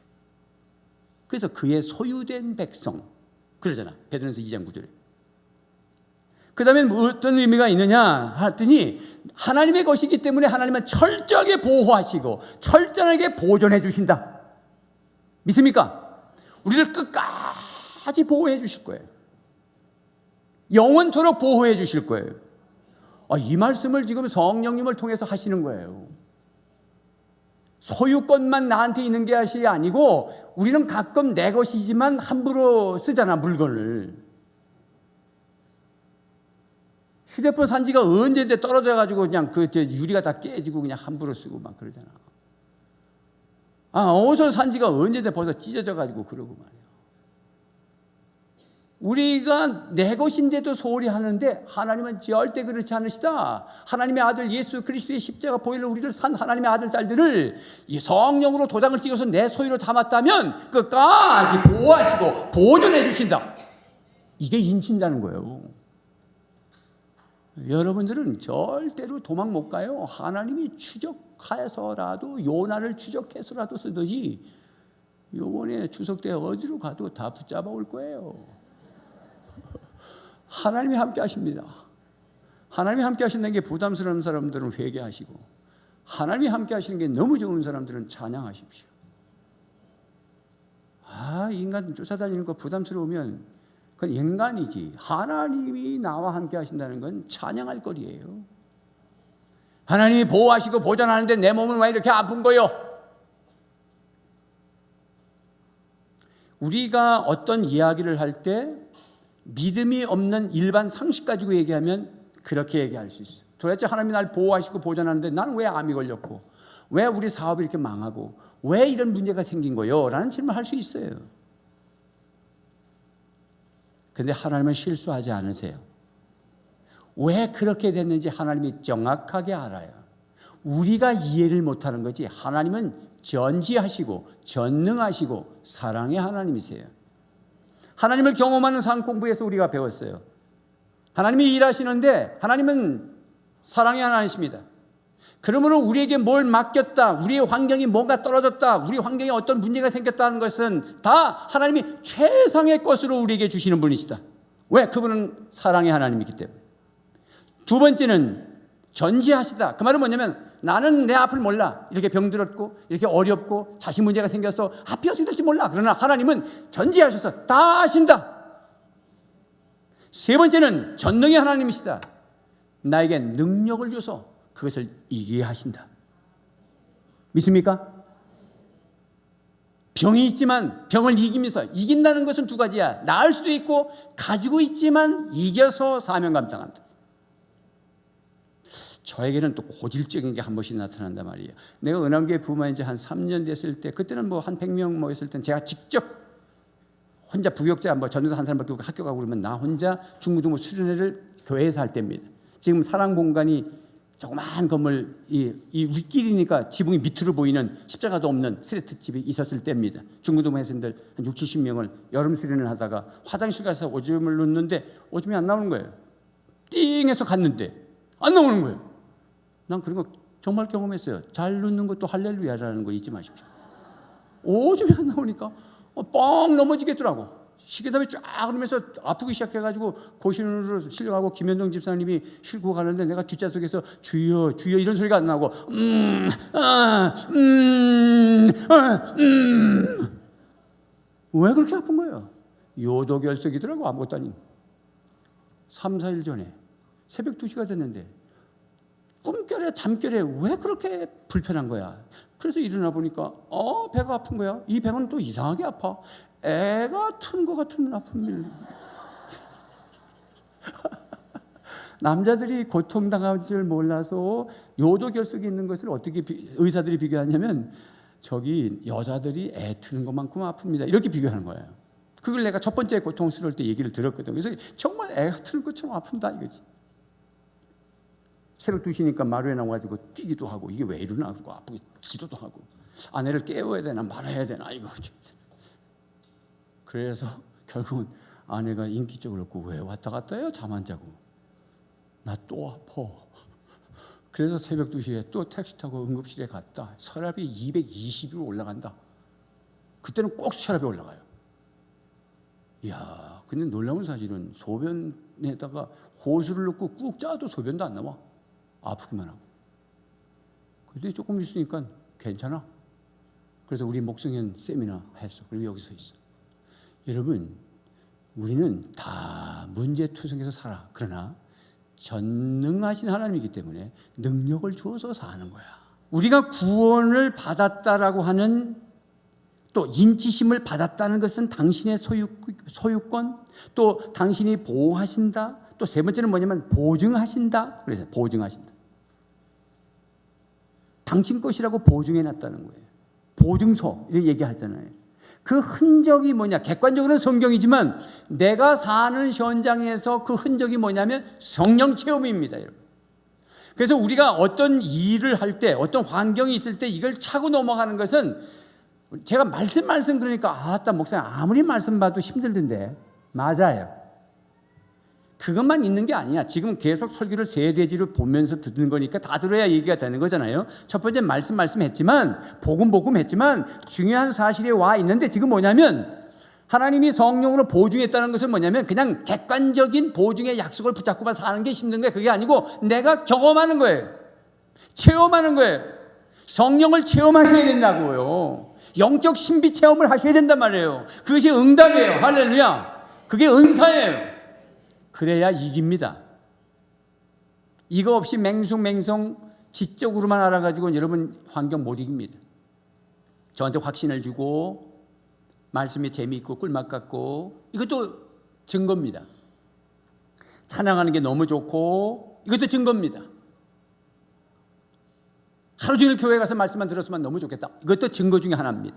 S1: 그래서 그의 소유된 백성 그러잖아. 베드로전서 2장 9절에. 그 다음에 어떤 의미가 있느냐 했더니 하나님의 것이기 때문에 하나님은 철저하게 보호하시고 철저하게 보존해 주신다. 믿습니까? 우리를 끝까지 보호해 주실 거예요. 영원토록 보호해 주실 거예요. 이 말씀을 지금 성령님을 통해서 하시는 거예요. 소유권만 나한테 있는 게 아니고 우리는 가끔 내 것이지만 함부로 쓰잖아. 물건을. 휴대폰 산지가 언제인데 떨어져가지고 그냥 유리가 다 깨지고 그냥 함부로 쓰고 막 그러잖아. 옷을 산지가 언제인데 벌써 찢어져가지고 그러고 말이야. 우리가 내 것인데도 소홀히 하는데 하나님은 절대 그렇지 않으시다. 하나님의 아들 예수 그리스도의 십자가 보혈로 우리를 산 하나님의 아들 딸들을 이 성령으로 도장을 찍어서 내 소유로 담았다면 끝까지 보호하시고 보존해 주신다. 이게 인친다는 거예요. 여러분들은 절대로 도망 못 가요. 하나님이 추적해서라도 요나를 추적해서라도 쓰듯이 이번에 추석 때 어디로 가도 다 붙잡아 올 거예요. 하나님이 함께 하십니다. 하나님이 함께 하신다는 게 부담스러운 사람들은 회개하시고 하나님이 함께 하시는 게 너무 좋은 사람들은 찬양하십시오. 인간 쫓아다니는 거 부담스러우면 그건 인간이지. 하나님이 나와 함께 하신다는 건 찬양할 거리예요. 하나님이 보호하시고 보존하는데 내 몸은 왜 이렇게 아픈 거요? 우리가 어떤 이야기를 할 때 믿음이 없는 일반 상식 가지고 얘기하면 그렇게 얘기할 수 있어요. 도대체 하나님이 날 보호하시고 보존하는데 나는 왜 암이 걸렸고, 왜 우리 사업이 이렇게 망하고, 왜 이런 문제가 생긴 거요? 라는 질문을 할 수 있어요. 그런데 하나님은 실수하지 않으세요. 왜 그렇게 됐는지 하나님이 정확하게 알아요. 우리가 이해를 못하는 거지 하나님은 전지하시고 전능하시고 사랑의 하나님이세요. 하나님을 경험하는 삶 공부에서 우리가 배웠어요. 하나님이 일하시는데 하나님은 사랑의 하나님이십니다. 그러므로 우리에게 뭘 맡겼다, 우리의 환경이 뭔가 떨어졌다, 우리 환경에 어떤 문제가 생겼다는 것은 다 하나님이 최상의 것으로 우리에게 주시는 분이시다. 왜? 그분은 사랑의 하나님이기 때문에. 두 번째는 전지하시다. 그 말은 뭐냐면 나는 내 앞을 몰라. 이렇게 병들었고 이렇게 어렵고 자식 문제가 생겨서 앞이 어떻게 될지 몰라. 그러나 하나님은 전지하셔서 다 아신다. 세 번째는 전능의 하나님이시다. 나에게 능력을 줘서 그것을 이기게 하신다. 믿습니까? 병이 있지만 병을 이기면서, 이긴다는 것은 두 가지야. 나을 수도 있고 가지고 있지만 이겨서 사명 감당한다. 저에게는 또 고질적인 게 한 번씩 나타난단 말이에요. 내가 은한교회 부모인 지 한 3년 됐을 때, 그때는 뭐 한 100명 모였을 땐 제가 직접 혼자 부역자 전도사 한 사람밖에 없고 학교 가고 그러면 나 혼자 중고등부 수련회를 교회에서 할 때입니다. 지금 사랑 공간이 조그마한 건물, 윗길이니까 지붕이 밑으로 보이는 십자가도 없는 스레트 집이 있었을 때입니다. 중고등부 회생들 한 60, 70명을 여름 수련을 하다가 화장실 가서 오줌을 놓는데 오줌이 안 나오는 거예요. 띵 해서 갔는데 안 나오는 거예요. 난 그런 거 정말 경험했어요. 잘 눕는 것도 할렐루야라는 거 잊지 마십시오. 오줌이 안 나오니까 뻥 넘어지겠더라고. 식은땀이 쫙 흐르면서 아프기 시작해가지고 고신으로 실려가고 김현동 집사님이 싣고 가는데 내가 뒷좌석에서 주여 주여 이런 소리가 안 나고 왜 그렇게 아픈 거예요? 요도결석이더라고. 아무것도 아닌. 3, 4일 전에 새벽 2시가 됐는데 꿈결에 잠결에 왜 그렇게 불편한 거야? 그래서 일어나 보니까 배가 아픈 거야. 이 배는 또 이상하게 아파. 애가 튼 것 같은 아픔이. 남자들이 고통당할 줄 몰라서 요도결석이 있는 것을 어떻게 의사들이 비교하냐면 저기 여자들이 애 트는 것만큼 아픕니다. 이렇게 비교하는 거예요. 그걸 내가 첫 번째 고통스러울 때 얘기를 들었거든. 그래서 정말 애가 트는 것처럼 아픈다 이거지. 새벽 2시니까 마루에 나와가지고 뛰기도 하고 이게 왜 이러나 그러고 아프게 기도도 하고 아내를 깨워야 되나 말아야 되나 이거. 그래서 결국은 아내가 인기적으로 왜 왔다 갔다 해요? 잠 안 자고. 나 또 아파. 그래서 새벽 2시에 또 택시 타고 응급실에 갔다. 혈압이 220으로 올라간다. 그때는 꼭 혈압이 올라가요. 이야, 근데 놀라운 사실은 소변에다가 호수를 넣고 꾹 짜도 소변도 안 나와. 아프기만 하고. 근데 조금 있으니까 괜찮아. 그래서 우리 목성현 세미나 했어. 그리고 여기 서 있어. 여러분, 우리는 다 문제투성에서 살아. 그러나 전능하신 하나님이기 때문에 능력을 주어서 사는 거야. 우리가 구원을 받았다라고 하는, 또 인치심을 받았다는 것은 당신의 소유권, 또 당신이 보호하신다. 또 세 번째는 뭐냐면 보증하신다. 그래서 보증하신다. 당신 것이라고 보증해놨다는 거예요. 보증서 이렇게 얘기하잖아요. 그 흔적이 뭐냐? 객관적으로는 성경이지만 내가 사는 현장에서 그 흔적이 뭐냐면 성령 체험입니다, 여러분. 그래서 우리가 어떤 일을 할 때, 어떤 환경이 있을 때 이걸 차고 넘어가는 것은, 제가 말씀 그러니까 아따 목사님 아무리 말씀 봐도 힘들던데, 맞아요. 그것만 있는 게 아니야. 지금 계속 설교를 세대지를 보면서 듣는 거니까 다 들어야 얘기가 되는 거잖아요. 첫 번째 말씀했지만, 복음 했지만 중요한 사실이 와 있는데, 지금 뭐냐면 하나님이 성령으로 보증했다는 것은 뭐냐면 그냥 객관적인 보증의 약속을 붙잡고만 사는 게 힘든 거예요. 그게 아니고 내가 경험하는 거예요. 체험하는 거예요. 성령을 체험하셔야 된다고요. 영적 신비 체험을 하셔야 된단 말이에요. 그것이 응답이에요. 할렐루야. 그게 은사예요. 그래야 이깁니다. 이거 없이 맹숭맹숭 지적으로만 알아가지고 여러분 환경 못 이깁니다. 저한테 확신을 주고 말씀이 재미있고 꿀맛 같고 이것도 증거입니다. 찬양하는 게 너무 좋고 이것도 증거입니다. 하루 종일 교회 가서 말씀만 들었으면 너무 좋겠다. 이것도 증거 중에 하나입니다.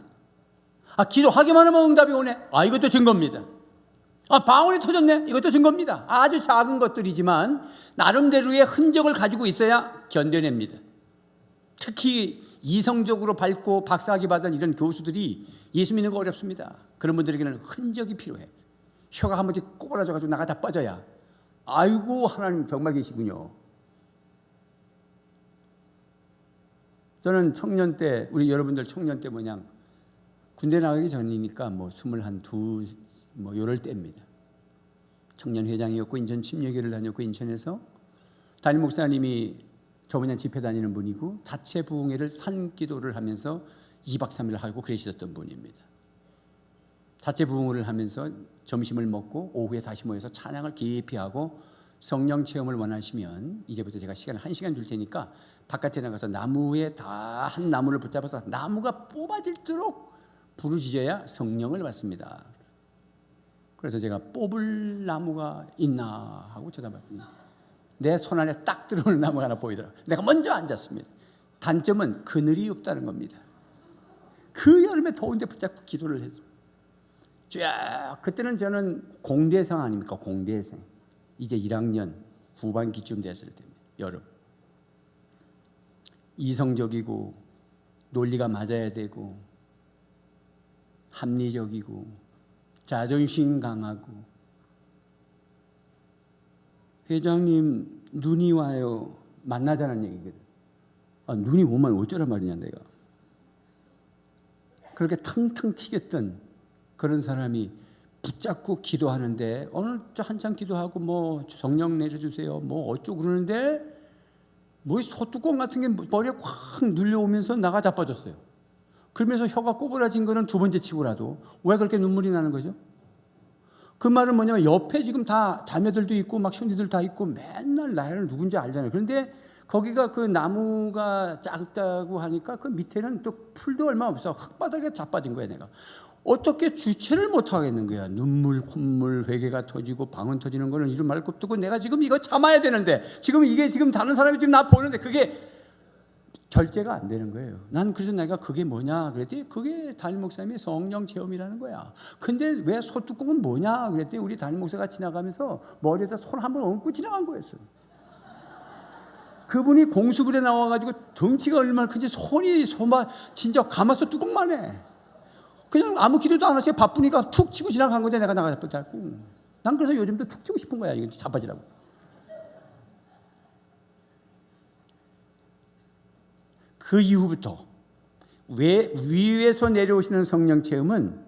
S1: 기도하기만 하면 응답이 오네. 이것도 증거입니다. 방언이 터졌네. 이것도 증거입니다. 아주 작은 것들이지만 나름대로의 흔적을 가지고 있어야 견뎌냅니다. 특히 이성적으로 밝고 박사학위 받은 이런 교수들이 예수 믿는 거 어렵습니다. 그런 분들에게는 흔적이 필요해. 혀가 한 번씩 꼬부라져가지고 나가 다 빠져야 아이고 하나님 정말 계시군요. 저는 청년 때 우리 여러분들 청년 때 군대 나가기 전이니까 22 요럴 때입니다. 청년 회장이었고 인천 침례교를 다녔고 인천에서 담임 목사님이 저번에 집회 다니는 분이고 자체 부흥회를 산기도를 하면서 2박 3일 하고 그러셨던 분입니다. 자체 부흥회를 하면서 점심을 먹고 오후에 다시 모여서 찬양을 깊이 하고 성령 체험을 원하시면 이제부터 제가 시간을 1시간 줄 테니까 바깥에 나가서 나무에 다 한 나무를 붙잡아서 나무가 뽑아질도록 부르짖어야 성령을 받습니다. 그래서 제가 뽑을 나무가 있나 하고 쳐다봤더니 내 손 안에 딱 들어오는 나무가 하나 보이더라고요. 내가 먼저 앉았습니다. 단점은 그늘이 없다는 겁니다. 그 여름에 더운데 붙잡고 기도를 했습니다. 쫙 그때는 저는 공대생 아닙니까? 공대생. 이제 1학년 후반기쯤 됐을 때입니다. 여름. 이성적이고 논리가 맞아야 되고 합리적이고 자존심 강하고 회장님 눈이 와요 만나자는 얘기거든. 눈이 오면 어쩌란 말이냐 내가. 그렇게 탕탕 튀겼던 그런 사람이 붙잡고 기도하는데 오늘 한참 기도하고 성령 내려주세요 어쩌고 그러는데 소뚜껑 같은 게 머리에 확 눌려오면서 나가 자빠졌어요. 그러면서 혀가 꼬부라진 거는 두 번째 치고라도 왜 그렇게 눈물이 나는 거죠? 그 말은 뭐냐면 옆에 지금 다 자매들도 있고 형제들 다 있고 맨날 나를 누군지 알잖아요. 그런데 거기가 그 나무가 작다고 하니까 그 밑에는 또 풀도 얼마 없어. 흙바닥에 자빠진 거야 내가. 어떻게 주체를 못 하겠는 거야. 눈물, 콧물, 회개가 터지고 방언 터지는 거는 이루 말할 것도 없고 내가 지금 이거 참아야 되는데 지금 이게 지금 다른 사람이 지금 나 보는데 그게 절제가 안 되는 거예요. 난 그래서 내가 그게 뭐냐 그랬더니 그게 담임 목사님의 성령 체험이라는 거야. 근데 왜 소뚜껑은 뭐냐 그랬더니 우리 담임 목사가 지나가면서 머리에다 손 한 번 얹고 지나간 거였어요. 그분이 공수부대 나와가지고 덩치가 얼마나 큰지 손이 진짜 가마솥 뚜껑만 해. 그냥 아무 기도도 안 하시고 바쁘니까 툭 치고 지나간 건데 내가 나가서 붙잡고. 난 그래서 요즘도 툭 치고 싶은 거야. 이거 자빠지라고. 그 이후부터 위에서 내려오시는 성령 체험은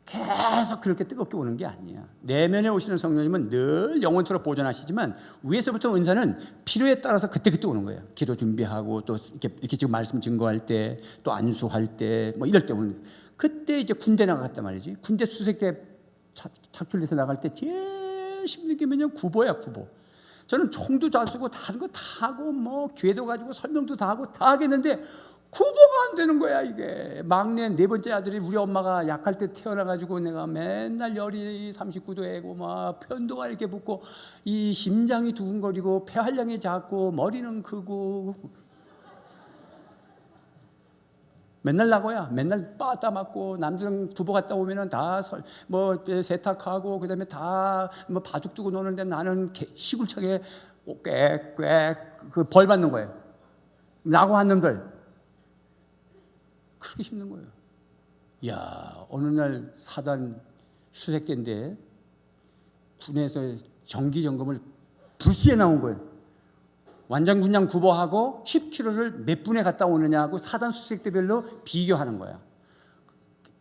S1: 계속 그렇게 뜨겁게 오는 게 아니야. 내면에 오시는 성령님은 늘 영원토록 보존하시지만 위에서부터 은사는 필요에 따라서 그때그때 오는 거예요. 기도 준비하고 또 이렇게 지금 말씀 증거할 때 또 안수할 때 이럴 때 오는 거예요. 그때 이제 군대 나갔단 말이지. 군대 수색대 착출돼서 나갈 때 제일 힘든 게 뭐냐면 구보야, 구보. 저는 총도 잘 쏘고 다른 거 다 하고 기회도 가지고 설명도 다 하고 다 하겠는데 구보가 안 되는 거야 이게. 막내 네 번째 아들이 우리 엄마가 약할 때 태어나가지고 내가 맨날 열이 39도에고 편도가 이렇게 붓고 이 심장이 두근거리고 폐활량이 작고 머리는 크고 맨날 나고야. 맨날 빠따 맞고 남들은 구보 갔다 오면은 다 세탁하고 그다음에 다 바둑 두고 노는데 나는 시골차게 꽥꽥 그 벌 받는 거예요. 나고 한 놈들 그렇게 힘든 거예요. 야 어느 날 사단 수색대인데 군에서 정기 점검을 불시에 나온 거예요. 완장군장 구보하고 10km를 몇 분에 갔다 오느냐고 사단 수색대별로 비교하는 거야.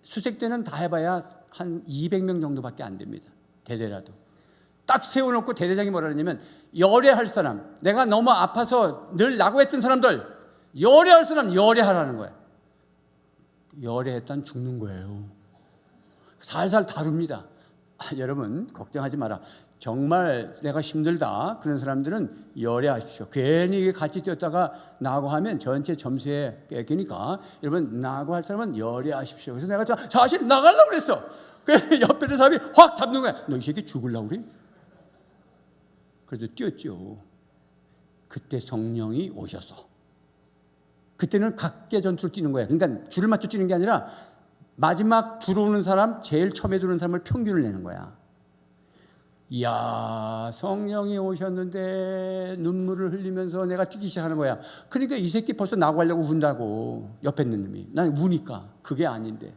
S1: 수색대는 다 해봐야 한 200명 정도밖에 안 됩니다. 대대라도. 딱 세워놓고 대대장이 뭐라 그러냐면 열애할 사람, 내가 너무 아파서 늘 낙오했던 사람들 열애할 사람 열애하라는 거야. 열애했단 죽는 거예요. 살살 다룹니다. 여러분 걱정하지 마라. 정말 내가 힘들다 그런 사람들은 열애하십시오. 괜히 같이 뛰었다가 나고 하면 전체 점수에 깨기니까 여러분 나고 할 사람은 열애하십시오. 그래서 내가 자신 나가려고 그랬어. 그 옆에 있는 사람이 확 잡는 거야. 너 이 새끼 죽으려고 그래? 그래서 뛰었죠. 그때 성령이 오셔서 그때는 각계 전투를 뛰는 거예요. 그러니까 줄을 맞춰 뛰는 게 아니라 마지막 들어오는 사람, 제일 처음에 들어오는 사람을 평균을 내는 거야. 이야, 성령이 오셨는데 눈물을 흘리면서 내가 뛰기 시작하는 거야. 그러니까 이 새끼 벌써 나고 하려고 운다고. 옆에 있는 놈이. 난 우니까 그게 아닌데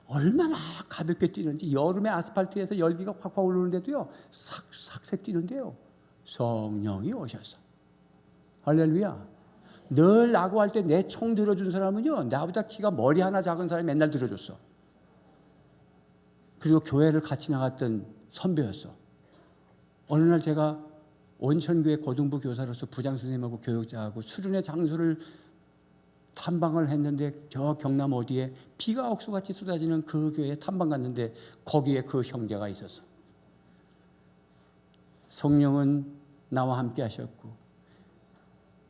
S1: 얼마나 가볍게 뛰는지. 여름에 아스팔트에서 열기가 확확 오르는데도요 싹싹 뛰는데요 성령이 오셔서. 할렐루야. 늘 나고 할 때 내 총 들어준 사람은요 나보다 키가 머리 하나 작은 사람이 맨날 들어줬어. 그리고 교회를 같이 나갔던 선배였어. 어느 날 제가 온천교회 고등부 교사로서 부장선생님하고 교육자하고 수련회 장소를 탐방을 했는데 저 경남 어디에 비가 억수같이 쏟아지는 그 교회에 탐방 갔는데 거기에 그 형제가 있었어. 성령은 나와 함께 하셨고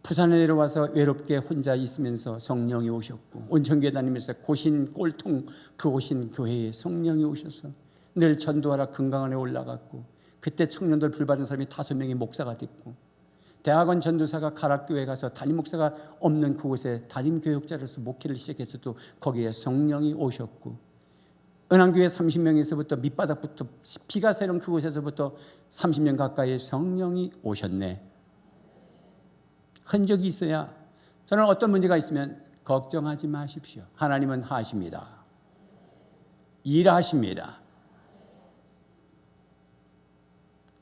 S1: 부산에 내려와서 외롭게 혼자 있으면서 성령이 오셨고 온천교회 다니면서 고신 꼴통 그 오신 교회에 성령이 오셔서 늘 전도하라 금강원에 올라갔고 그때 청년들 불받은 사람이 5명이 목사가 됐고 대학원 전도사가 가락교회 가서 담임 목사가 없는 그곳에 담임 교육자로서 목회를 시작했어도 거기에 성령이 오셨고 은한교회 30명에서부터 밑바닥부터 피가 새는 그곳에서부터 30년 가까이 성령이 오셨네. 흔적이 있어야. 저는 어떤 문제가 있으면 걱정하지 마십시오. 하나님은 하십니다. 일하십니다.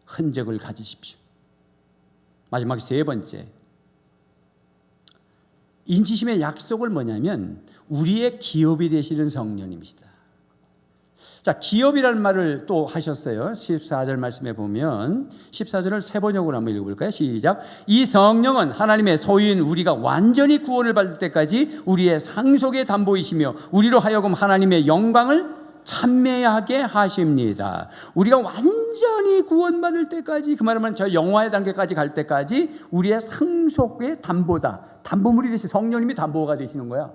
S1: 흔적을 가지십시오. 마지막 3번째, 인치심의 약속은 뭐냐면 우리의 기업이 되시는 성령님이시다. 자, 기업이라는 말을 또 하셨어요. 14절 말씀에 보면 14절을 세 번역으로 한번 읽어볼까요? 시작. 이 성령은 하나님의 소유인 우리가 완전히 구원을 받을 때까지 우리의 상속의 담보이시며 우리로 하여금 하나님의 영광을 찬미하게 하십니다. 우리가 완전히 구원받을 때까지, 그 말은 저 영화의 단계까지 갈 때까지 우리의 상속의 담보다. 담보물이 되시, 성령님이 담보가 되시는 거야.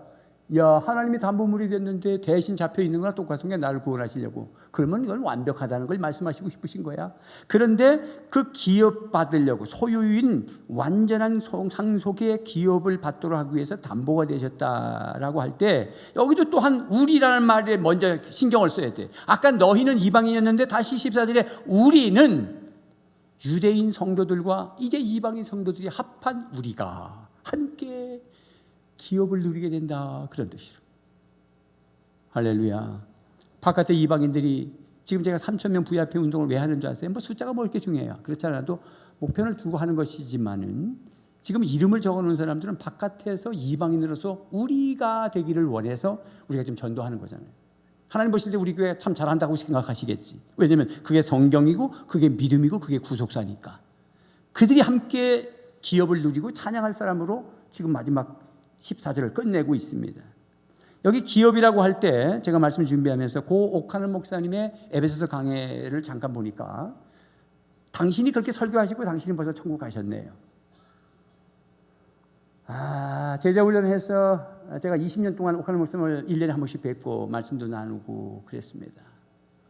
S1: 야, 하나님이 담보물이 됐는데 대신 잡혀 있는 거나 똑같은 게 나를 구원하시려고. 그러면 이건 완벽하다는 걸 말씀하시고 싶으신 거야. 그런데 그 기업 받으려고 소유인 완전한 상속의 기업을 받도록 하기 위해서 담보가 되셨다라고 할 때 여기도 또한 우리라는 말에 먼저 신경을 써야 돼. 아까 너희는 이방인이었는데 다시 14절에 우리는 유대인 성도들과 이제 이방인 성도들이 합한 우리가 함께 기업을 누리게 된다, 그런 뜻이에요. 할렐루야. 바깥에 이방인들이 지금 제가 3,000명 VIP 운동을 왜 하는 줄 아세요? 뭐 숫자가 뭐 이렇게 중요해요. 그렇지 않아도 목표를 두고 하는 것이지만은 지금 이름을 적어놓은 사람들은 바깥에서 이방인으로서 우리가 되기를 원해서 우리가 지금 전도하는 거잖아요. 하나님 보실 때 우리 교회 참 잘한다고 생각하시겠지. 왜냐하면 그게 성경이고 그게 믿음이고 그게 구속사니까. 그들이 함께 기업을 누리고 찬양할 사람으로 지금 마지막 14절을 끝내고 있습니다. 여기 기업이라고 할 때 제가 말씀 준비하면서 고 옥하는 목사님의 에베소서 강해를 잠깐 보니까 당신이 그렇게 설교하시고 당신이 벌써 천국 가셨네요. 제자훈련을 해서 제가 20년 동안 옥하는 목사님을 1년에 한 번씩 뵙고 말씀도 나누고 그랬습니다.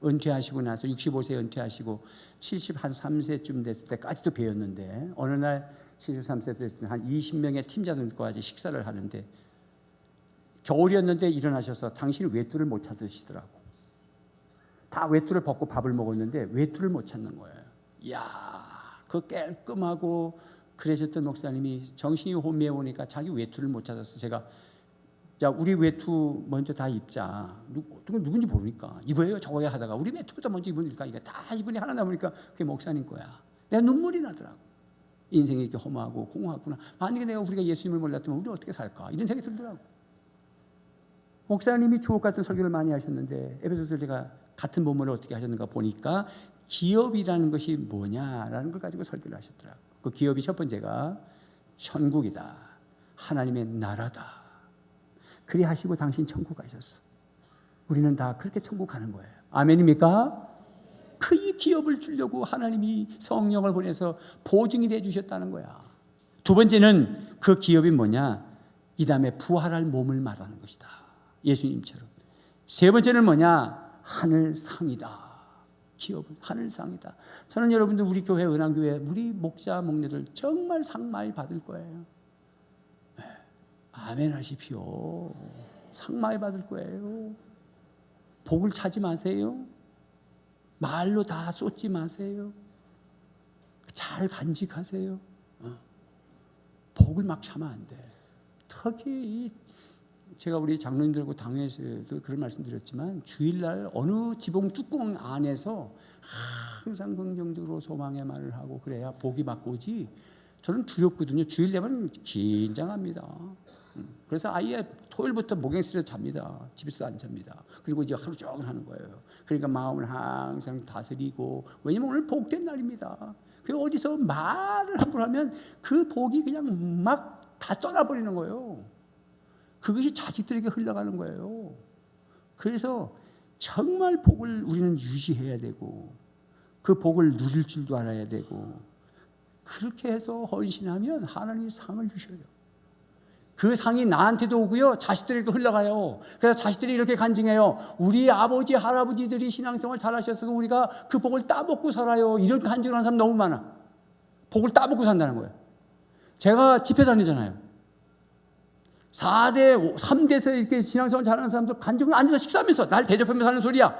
S1: 은퇴하시고 나서 65세 은퇴하시고 73세쯤 됐을 때까지도 배웠는데 어느 날 73세 됐을 때 한 20명의 팀장들과까지 식사를 하는데 겨울이었는데 일어나셔서 당신이 외투를 못 찾으시더라고. 다 외투를 벗고 밥을 먹었는데 외투를 못 찾는 거예요. 이야, 그 깔끔하고 그러셨던 목사님이 정신이 혼미해 오니까 자기 외투를 못 찾아서 제가 야, 우리 외투 먼저 다 입자. 누군지 모르니까 이거예요 저거예요 하다가 우리 외투부터 먼저 입으니까 이게 다 이분이 하나 남으니까 그게 목사님 거야. 내가 눈물이 나더라고. 인생이 이렇게 험하고 공허하구나. 만약에 내가 우리가 예수님을 몰랐으면 우리 어떻게 살까 이런 생각이 들더라고. 목사님이 주옥 같은 설교를 많이 하셨는데 에베소서를 제가 같은 본문을 어떻게 하셨는가 보니까 기업이라는 것이 뭐냐라는 걸 가지고 설교를 하셨더라고. 그 기업이 첫 번째가 천국이다. 하나님의 나라다. 그리 하시고 당신 천국 가셨어. 우리는 다 그렇게 천국 가는 거예요. 아멘입니까? 그 기업을 주려고 하나님이 성령을 보내서 보증이 돼 주셨다는 거야. 두 번째는 그 기업이 뭐냐? 이 다음에 부활할 몸을 말하는 것이다. 예수님처럼. 세 번째는 뭐냐? 하늘상이다. 기업은 하늘상이다. 저는 여러분들 우리 교회 은왕교회 우리 목자 목녀들 정말 상 많이 받을 거예요. 아멘 하십시오. 상 많이 받을 거예요. 복을 차지 마세요. 말로 다 쏟지 마세요. 잘 간직하세요. 복을 막 차면 안 돼. 특히 제가 우리 장로님들하고 당회에서도 그런 말씀 드렸지만 주일날 어느 지붕 뚜껑 안에서 항상 긍정적으로 소망의 말을 하고 그래야 복이 막 오지. 저는 두렵거든요. 주일 되면 긴장합니다. 그래서 아예 토요일부터 목욕실에서 잡니다. 집에서 안 잡니다. 그리고 이제 하루 종일 하는 거예요. 그러니까 마음을 항상 다스리고, 왜냐면 오늘 복된 날입니다. 그 어디서 말을 함부로 하면 그 복이 그냥 막 다 떠나버리는 거예요. 그것이 자식들에게 흘러가는 거예요. 그래서 정말 복을 우리는 유지해야 되고 그 복을 누릴 줄도 알아야 되고, 그렇게 해서 헌신하면 하나님이 상을 주셔요. 그 상이 나한테도 오고요, 자식들에게 흘러가요. 그래서 자식들이 이렇게 간증해요. 우리 아버지 할아버지들이 신앙생활 잘하셔서 우리가 그 복을 따먹고 살아요. 이런 간증을 하는 사람 너무 많아. 복을 따먹고 산다는 거예요. 제가 집회 다니잖아요. 4대, 3대에서 이렇게 신앙생활 잘하는 사람들 간증을 앉아서 식사하면서 날 대접하면서 하는 소리야.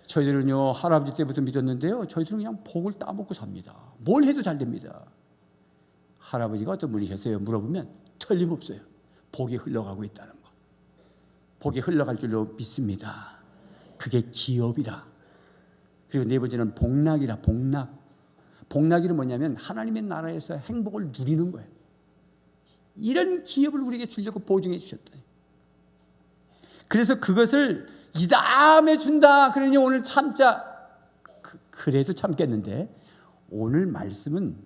S1: 저희들은요, 할아버지 때부터 믿었는데요, 저희들은 그냥 복을 따먹고 삽니다. 뭘 해도 잘 됩니다. 할아버지가 어떤 분이셨어요? 물어보면 틀림없어요. 복이 흘러가고 있다는 거. 복이 흘러갈 줄로 믿습니다. 그게 기업이다. 그리고 네 번째는 복락이라. 복락이는 뭐냐면 하나님의 나라에서 행복을 누리는 거예요. 이런 기업을 우리에게 주려고 보증해 주셨다. 그래서 그것을 이 다음에 준다. 그러니 오늘 참자. 그래도 참겠는데 오늘 말씀은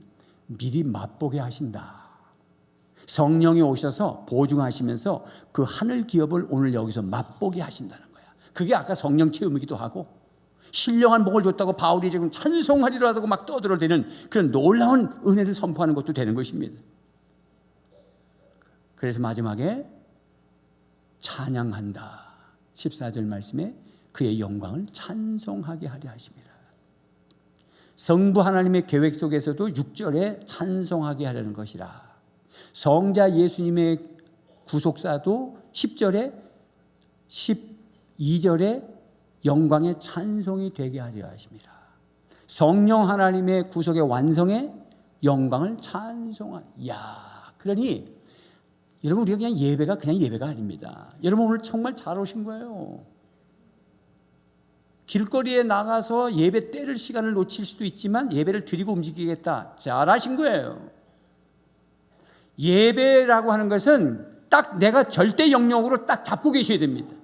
S1: 미리 맛보게 하신다. 성령이 오셔서 보증하시면서 그 하늘 기업을 오늘 여기서 맛보게 하신다는 거야. 그게 아까 성령 체험이기도 하고, 신령한 복을 줬다고 바울이 지금 찬송하리라 하고 막 떠들어대는 그런 놀라운 은혜를 선포하는 것도 되는 것입니다. 그래서 마지막에 찬양한다. 14절 말씀에 그의 영광을 찬송하게 하려 하십니다. 성부 하나님의 계획 속에서도 6절에 찬송하게 하려는 것이라. 성자 예수님의 구속사도 10절에 12절에 영광의 찬송이 되게 하려 하십니다. 성령 하나님의 구속의 완성에 영광을 찬송한. 그러니 여러분, 우리가 그냥 예배가 아닙니다. 여러분 오늘 정말 잘 오신 거예요. 길거리에 나가서 예배 때릴 시간을 놓칠 수도 있지만 예배를 드리고 움직이겠다. 잘하신 거예요. 예배라고 하는 것은 딱 내가 절대 영역으로 딱 잡고 계셔야 됩니다.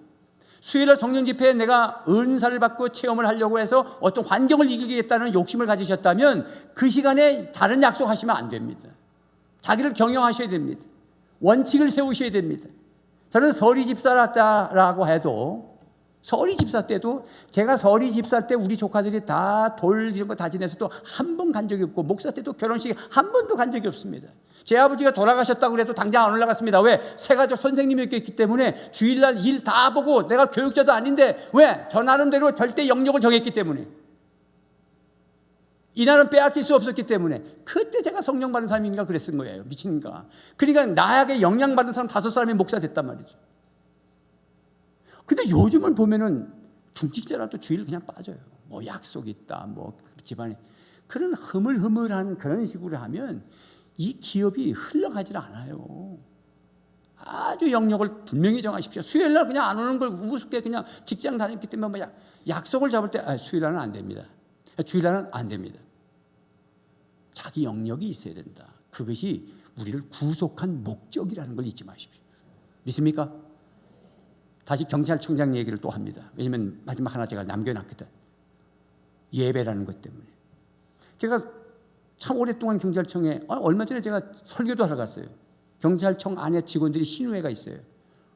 S1: 수요일날 성령 집회에 내가 은사를 받고 체험을 하려고 해서 어떤 환경을 이기겠다는 욕심을 가지셨다면 그 시간에 다른 약속하시면 안 됩니다. 자기를 경영하셔야 됩니다. 원칙을 세우셔야 됩니다. 저는 서리 집사라고 해도, 서리 집사 때도, 제가 서리 집사 때 우리 조카들이 다 돌 이런 거 다 지내서 또 한 번 간 적이 없고, 목사 때도 결혼식 한 번도 간 적이 없습니다. 제 아버지가 돌아가셨다고 해도 당장 안 올라갔습니다. 왜? 새가족 선생님이었기 때문에 주일날 일 다 보고, 내가 교육자도 아닌데 왜? 저 나름대로 절대 영역을 정했기 때문에, 이날은 빼앗길 수 없었기 때문에. 그때 제가 성령 받은 사람인가 그랬은 거예요. 미친가. 그러니까 나에게 영향 받은 사람 5사람이 목사 됐단 말이죠. 근데 요즘은 보면은 중직자라도 주일 그냥 빠져요. 뭐 약속 있다, 뭐 집안에 그런 흐물흐물한 그런 식으로 하면 이 기업이 흘러가질 않아요. 아주 영역을 분명히 정하십시오. 수요일날 그냥 안 오는 걸 우습게 그냥 직장 다녔기 때문에 뭐 약속을 잡을 때 수요일날은 안 됩니다. 주일날은 안 됩니다. 자기 영역이 있어야 된다. 그것이 우리를 구속한 목적이라는 걸 잊지 마십시오. 믿습니까? 다시 경찰청장 얘기를 또 합니다. 왜냐하면 마지막 하나 제가 남겨놨거든. 예배라는 것 때문에. 제가 참 오랫동안 경찰청에, 얼마 전에 제가 설교도 하러 갔어요. 경찰청 안에 직원들이 신우회가 있어요.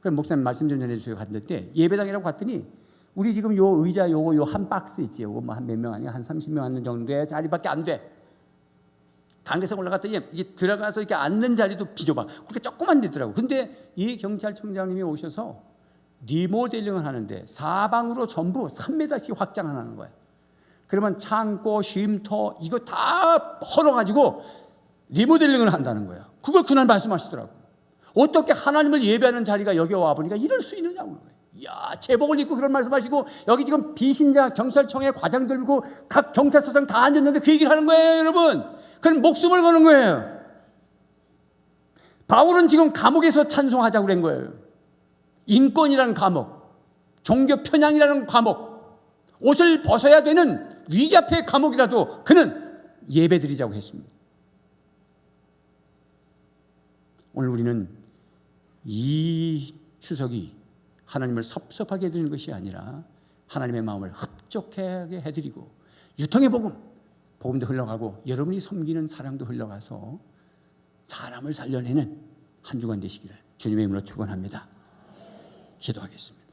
S1: 그래서 목사님 말씀 좀 전해주세요 갔는데, 예배당이라고 갔더니 우리 지금 요 의자 요거 요 한 박스 있지. 요거 뭐 한 몇 명 아니야? 한 30명 앉는 정도의 자리밖에 안 돼. 당대성 올라갔더니 이게 들어가서 이렇게 앉는 자리도 비좁아. 그렇게 조그만 데더라고. 근데 이 경찰청장님이 오셔서 리모델링을 하는데 사방으로 전부 3m씩 확장하는 거야. 그러면 창고, 쉼터 이거 다 헐어가지고 리모델링을 한다는 거야. 그걸 그날 말씀하시더라고. 어떻게 하나님을 예배하는 자리가 여기 와보니까 이럴 수 있느냐고. 이야, 제복을 입고 그런 말씀하시고 여기 지금 비신자 경찰청에 과장 들고 각 경찰서장 다 앉았는데 그 얘기를 하는 거예요, 여러분. 그럼 목숨을 거는 거예요. 바울은 지금 감옥에서 찬송하자고 그런 거예요. 인권이라는 감옥, 종교 편향이라는 감옥, 옷을 벗어야 되는 위기 앞의 감옥이라도 그는 예배드리자고 했습니다. 오늘 우리는 이 추석이 하나님을 섭섭하게 해드리는 것이 아니라 하나님의 마음을 흡족하게 해드리고 유통의 복음도 흘러가고 여러분이 섬기는 사랑도 흘러가서 사람을 살려내는 한 주간 되시기를 주님의 이름으로 축원합니다. 기도하겠습니다.